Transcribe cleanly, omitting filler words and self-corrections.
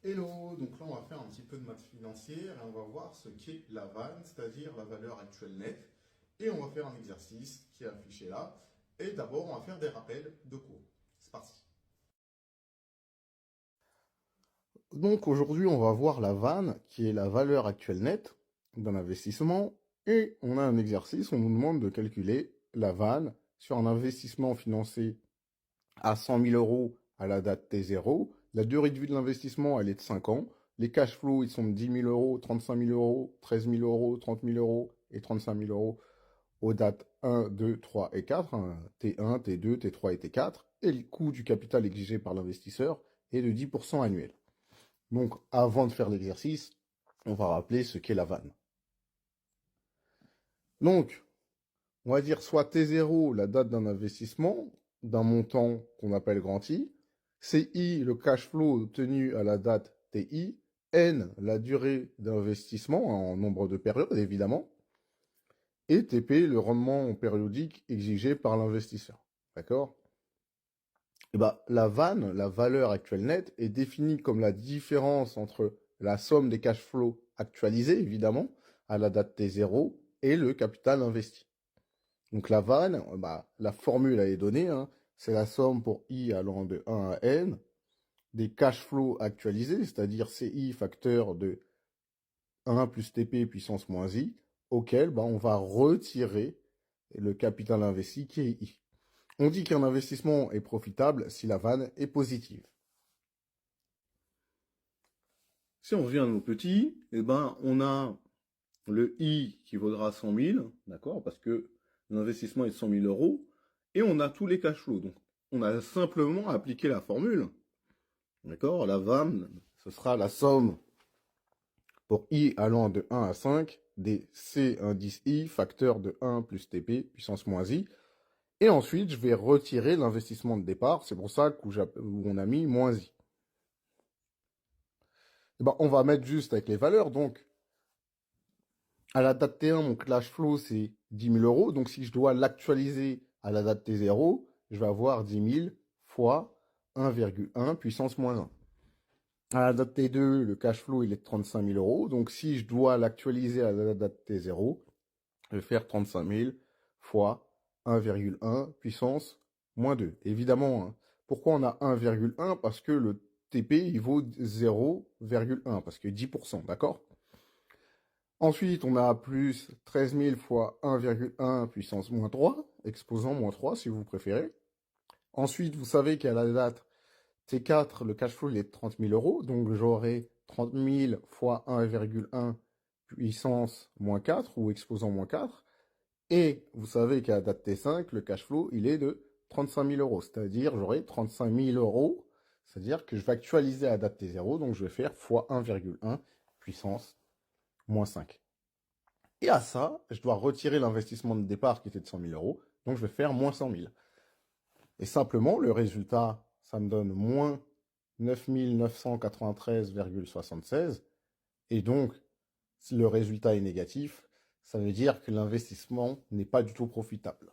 Hello, donc là on va faire un petit peu de maths financière et on va voir ce qu'est la vanne, c'est-à-dire la valeur actuelle nette. Et on va faire un exercice qui est affiché là. Et d'abord on va faire des rappels de cours. C'est parti. Donc aujourd'hui on va voir la vanne qui est la valeur actuelle nette d'un investissement. Et on a un exercice, on nous demande de calculer la vanne sur un investissement financé à 100 000 euros à la date T0. La durée de vie de l'investissement, elle est de 5 ans. Les cash flows, ils sont de 10 000 euros, 35 000 euros, 13 000 euros, 30 000 euros et 35 000 euros aux dates 1, 2, 3 et 4, hein, T1, T2, T3 et T4. Et le coût du capital exigé par l'investisseur est de 10% annuel. Donc, avant de faire l'exercice, on va rappeler ce qu'est la vanne. Donc, on va dire soit T0, la date d'un investissement, d'un montant qu'on appelle grand I, CI, le cash flow obtenu à la date TI, N, la durée d'investissement en nombre de périodes, évidemment, et TP, le rendement périodique exigé par l'investisseur. D'accord? Et la vanne, la valeur actuelle nette, est définie comme la différence entre la somme des cash flows actualisés, évidemment, à la date T0, et le capital investi. Donc la vanne, la formule elle est donnée, hein, c'est la somme pour i allant de 1 à n, des cash flows actualisés, c'est-à-dire CI facteur de 1 plus TP puissance moins i, auquel on va retirer le capital investi qui est i. On dit qu'un investissement est profitable si la vanne est positive. Si on revient à nos petits, on a le i qui vaudra 100 000, d'accord, parce que l'investissement est de 100 000 euros, et on a tous les cash flows. Donc, on a simplement appliqué la formule, d'accord. La vanne, ce sera la somme pour i allant de 1 à 5 des C indice i facteur de 1 plus TP puissance moins i. Et ensuite, je vais retirer l'investissement de départ. C'est pour ça où on a mis moins i. On va mettre juste avec les valeurs. Donc, à la date T1, mon cash flow, c'est 10 000 euros. Donc, si je dois l'actualiser à la date T0, je vais avoir 10 000 fois 1,1 puissance moins 1. À la date T2, le cash flow, il est de 35 000 euros. Donc, si je dois l'actualiser à la date T0, je vais faire 35 000 fois 1,1 puissance moins 2. Évidemment, hein, pourquoi on a 1,1? Parce que le TP, il vaut 0,1, parce que 10%, d'accord? Ensuite, on a plus 13 000 fois 1,1 puissance moins 3, exposant moins 3 si vous préférez. Ensuite, vous savez qu'à la date T4, le cash flow il est de 30 000 euros, donc j'aurai 30 000 fois 1,1 puissance moins 4 ou exposant moins 4. Et vous savez qu'à la date T5, le cash flow il est de 35 000 euros, c'est-à-dire j'aurai 35 000 euros, c'est-à-dire que je vais actualiser à la date T0, donc je vais faire fois 1,1 puissance moins 5. Et à ça, je dois retirer l'investissement de départ qui était de 100 000 euros. Donc, je vais faire moins 100 000. Et simplement, le résultat, ça me donne moins 9 993,76. Et donc, si le résultat est négatif, ça veut dire que l'investissement n'est pas du tout profitable.